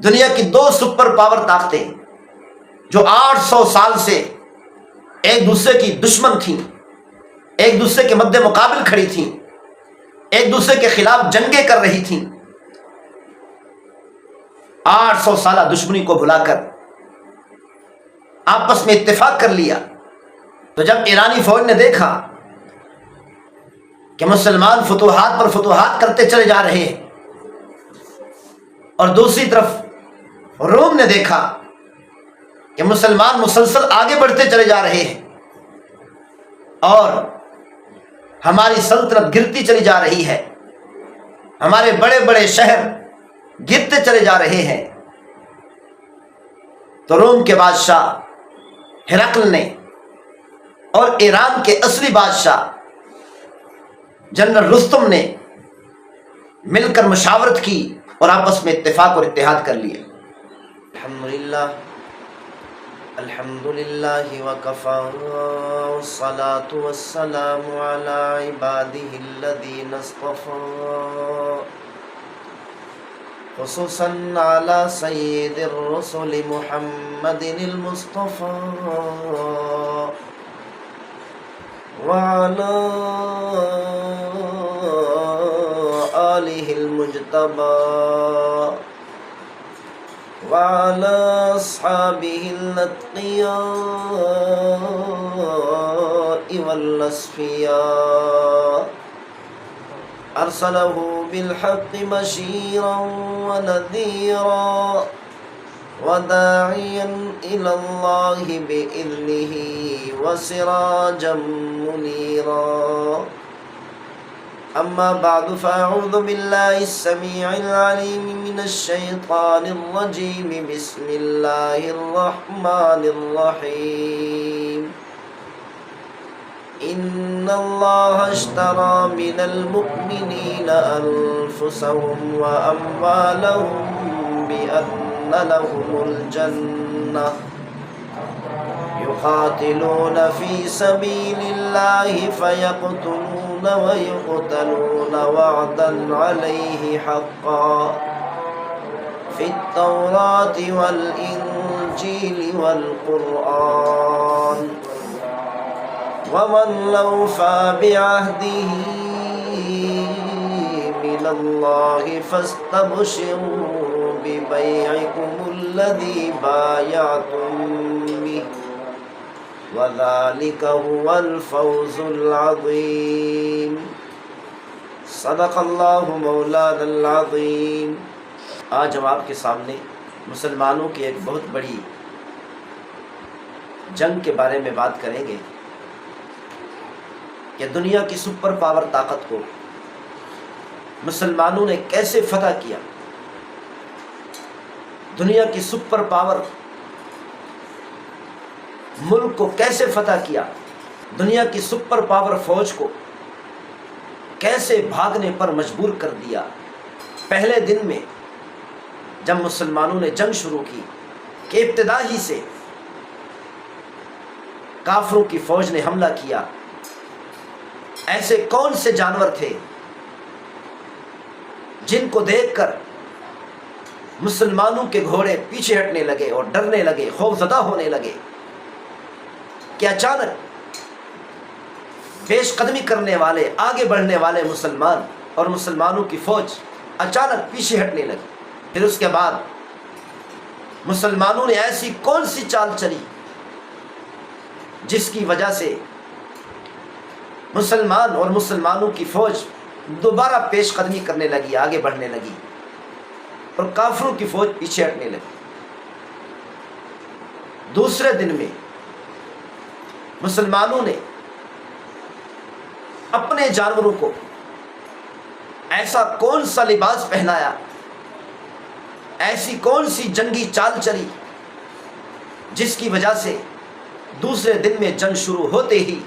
دنیا کی دو super power طاقتیں جو 800 سال سے ایک دوسرے کی دشمن تھیں، ایک دوسرے کے مد مقابل کھڑی تھیں، ایک دوسرے کے خلاف جنگیں کر رہی تھیں، 800 سالہ دشمنی کو بھلا کر آپس میں اتفاق کر لیا۔ تو جب ایرانی فوج نے دیکھا کہ مسلمان فتوحات پر فتوحات کرتے چلے جا رہے ہیں، اور دوسری طرف روم نے دیکھا کہ مسلمان مسلسل آگے بڑھتے چلے جا رہے ہیں اور ہماری سلطنت گرتی چلی جا رہی ہے، ہمارے بڑے بڑے شہر گرتے چلے جا رہے ہیں، تو روم کے بادشاہ ہرقل نے اور ایران کے اصلی بادشاہ جنرل رستم نے مل کر مشاورت کی اور آپس میں اتفاق اور اتحاد کر لیے۔ الحمدللہ وکفا والصلاة والسلام علی عباده الذین اصطفى خصوصا علی سید الرسل محمد المصطفى وعلى آلہ المجتبى وعلى أصحابه الأتقياء والأصفياء أرسله بالحق بشيرا ونذيرا وداعيا إلى الله بإذنه وسراجا منيرا أما بعد فأعوذ بالله السميع العليم من الشيطان الرجيم بسم الله الرحمن الرحيم إن الله اشترى من المؤمنين أنفسهم وأموالهم بأن لهم الجنة يقاتلون في سبيل الله فيقتلون ويقتلون وعدا عليه حقا في التوراة والإنجيل والقرآن ومن أوفى بعهده من الله فاستبشروا ببيعكم الذي بايعتم به وذلك هو الفوز العظيم صدق اللہ مولانا العظیم۔ آج ہم آپ کے سامنے مسلمانوں کی ایک بہت بڑی جنگ کے بارے میں بات کریں گے کہ دنیا کی سپر پاور طاقت کو مسلمانوں نے کیسے فتح کیا، دنیا کی سپر پاور ملک کو کیسے فتح کیا، دنیا کی سپر پاور فوج کو کیسے بھاگنے پر مجبور کر دیا۔ پہلے دن میں جب مسلمانوں نے جنگ شروع کی کہ ابتدا ہی سے کافروں کی فوج نے حملہ کیا، ایسے کون سے جانور تھے جن کو دیکھ کر مسلمانوں کے گھوڑے پیچھے ہٹنے لگے اور ڈرنے لگے، خوفزدہ ہونے لگے کہ اچانک پیش قدمی کرنے والے، آگے بڑھنے والے مسلمان اور مسلمانوں کی فوج اچانک پیچھے ہٹنے لگی۔ پھر اس کے بعد مسلمانوں نے ایسی کون سی چال چلی جس کی وجہ سے مسلمان اور مسلمانوں کی فوج دوبارہ پیش قدمی کرنے لگی، آگے بڑھنے لگی اور کافروں کی فوج پیچھے ہٹنے لگی۔ دوسرے دن میں مسلمانوں نے اپنے جانوروں کو ایسا کون سا لباس پہنایا، ایسی کون سی جنگی چال چلی جس کی وجہ سے دوسرے دن میں جنگ شروع ہوتے ہی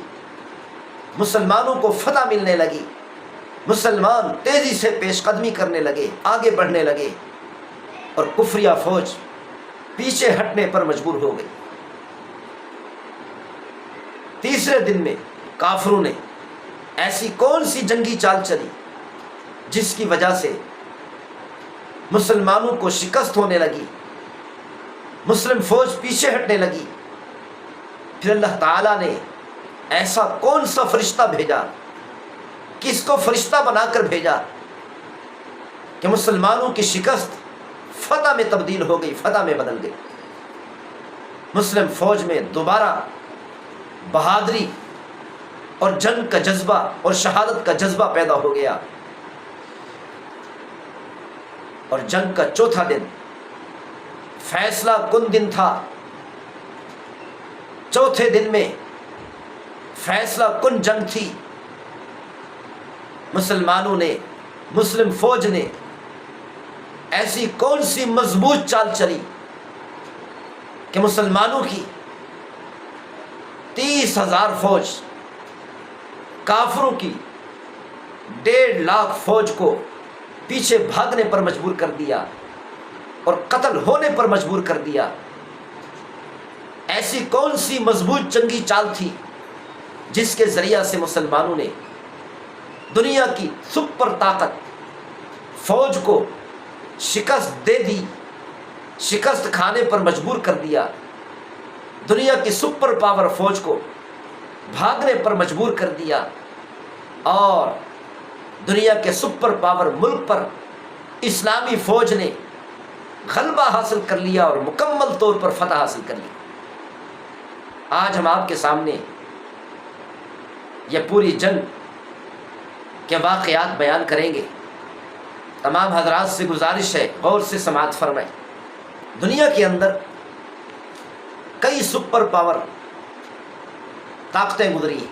مسلمانوں کو فتح ملنے لگی، مسلمان تیزی سے پیش قدمی کرنے لگے، آگے بڑھنے لگے اور کفریہ فوج پیچھے ہٹنے پر مجبور ہو گئی۔ تیسرے دن میں کافروں نے ایسی کون سی جنگی چال چلی جس کی وجہ سے مسلمانوں کو شکست ہونے لگی، مسلم فوج پیچھے ہٹنے لگی، پھر اللہ تعالیٰ نے ایسا کون سا فرشتہ بھیجا، کس کو فرشتہ بنا کر بھیجا کہ مسلمانوں کی شکست فتح میں تبدیل ہو گئی، فتح میں بدل گئی۔ مسلم فوج میں دوبارہ بہادری اور جنگ کا جذبہ اور شہادت کا جذبہ پیدا ہو گیا، اور جنگ کا چوتھا دن فیصلہ کن دن تھا۔ چوتھے دن میں فیصلہ کن جنگ تھی۔ مسلمانوں نے، مسلم فوج نے ایسی کون سی مضبوط چال چلی کہ مسلمانوں کی 30,000 فوج کافروں کی 1.5 لاکھ فوج کو پیچھے بھاگنے پر مجبور کر دیا اور قتل ہونے پر مجبور کر دیا۔ ایسی کون سی مضبوط جنگی چال تھی جس کے ذریعہ سے مسلمانوں نے دنیا کی سپر طاقت فوج کو شکست دے دی، شکست کھانے پر مجبور کر دیا، دنیا کی سپر پاور فوج کو بھاگنے پر مجبور کر دیا، اور دنیا کے سپر پاور ملک پر اسلامی فوج نے غلبہ حاصل کر لیا اور مکمل طور پر فتح حاصل کر لی۔ آج ہم آپ کے سامنے یہ پوری جنگ کے واقعات بیان کریں گے۔ تمام حضرات سے گزارش ہے غور سے سماعت فرمائیں۔ دنیا کے اندر کئی سپر پاور طاقتیں گزری ہیں۔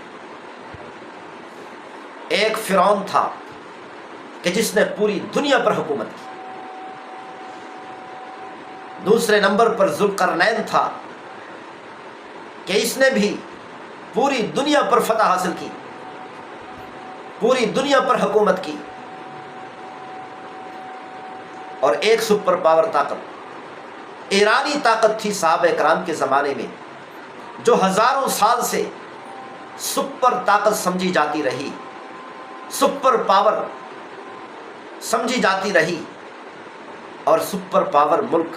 ایک فرعون تھا کہ جس نے پوری دنیا پر حکومت کی۔ دوسرے نمبر پر ذوالقرنین تھا کہ اس نے بھی پوری دنیا پر فتح حاصل کی، پوری دنیا پر حکومت کی۔ اور ایک سپر پاور طاقت ایرانی طاقت تھی صحابہ کرام کے زمانے میں، جو ہزاروں سال سے سپر طاقت سمجھی جاتی رہی، سپر پاور سمجھی جاتی رہی، اور سپر پاور ملک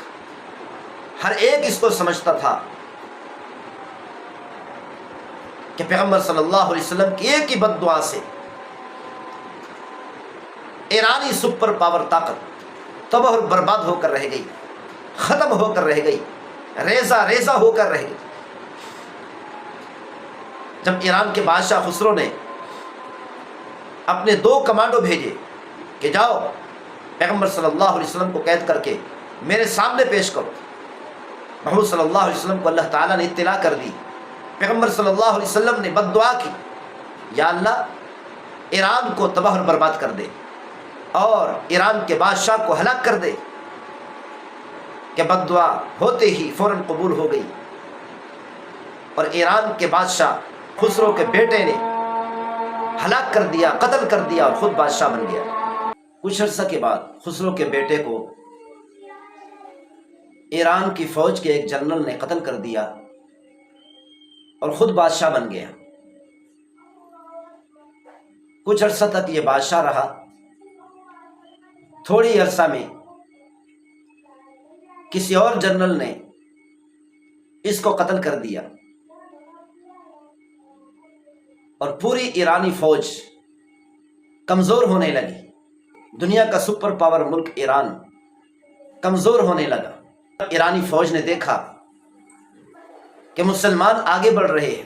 ہر ایک اس کو سمجھتا تھا کہ پیغمبر صلی اللہ علیہ وسلم کی ایک ہی بد دعا سے ایرانی سپر پاور طاقت تباہ اور برباد ہو کر رہ گئی، ختم ہو کر رہ گئی، ریزہ ریزہ ہو کر رہ گئی۔ جب ایران کے بادشاہ خسرو نے اپنے 2 کمانڈو بھیجے کہ جاؤ پیغمبر صلی اللہ علیہ وسلم کو قید کر کے میرے سامنے پیش کرو، محمد صلی اللہ علیہ وسلم کو اللہ تعالیٰ نے اطلاع کر دی۔ پیغمبر صلی اللہ علیہ وسلم نے بد دعا کی، یا اللہ ایران کو تباہ اور برباد کر دے اور ایران کے بادشاہ کو ہلاک کر دے، کہ بد دعا ہوتے ہی فوراً قبول ہو گئی، اور ایران کے بادشاہ خسرو کے بیٹے نے ہلاک کر دیا، قتل کر دیا، اور خود بادشاہ بن گیا۔ کچھ عرصہ کے بعد خسرو کے بیٹے کو ایران کی فوج کے ایک جنرل نے قتل کر دیا اور خود بادشاہ بن گیا۔ کچھ عرصہ تک یہ بادشاہ رہا۔ تھوڑی عرصہ میں کسی اور جنرل نے اس کو قتل کر دیا، اور پوری ایرانی فوج کمزور ہونے لگی۔ دنیا کا سپر پاور ملک ایران کمزور ہونے لگا۔ ایرانی فوج نے دیکھا کہ مسلمان آگے بڑھ رہے ہیں،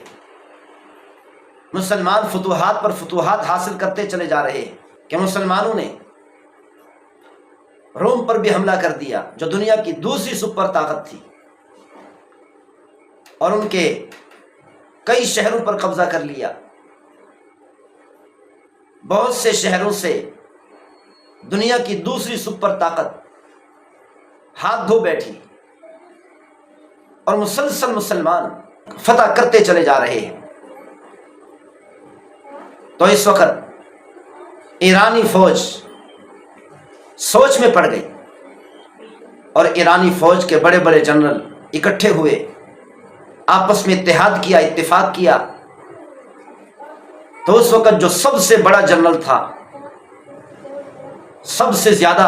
مسلمان فتوحات پر فتوحات حاصل کرتے چلے جا رہے ہیں، کہ مسلمانوں نے روم پر بھی حملہ کر دیا جو دنیا کی دوسری سپر طاقت تھی، اور ان کے کئی شہروں پر قبضہ کر لیا۔ بہت سے شہروں سے دنیا کی دوسری سپر طاقت ہاتھ دھو بیٹھی، اور مسلسل مسلمان فتح کرتے چلے جا رہے ہیں۔ تو اس وقت ایرانی فوج سوچ میں پڑ گئی، اور ایرانی فوج کے بڑے بڑے جنرل اکٹھے ہوئے، آپس میں اتحاد کیا، اتفاق کیا۔ تو اس وقت جو سب سے بڑا جنرل تھا، سب سے زیادہ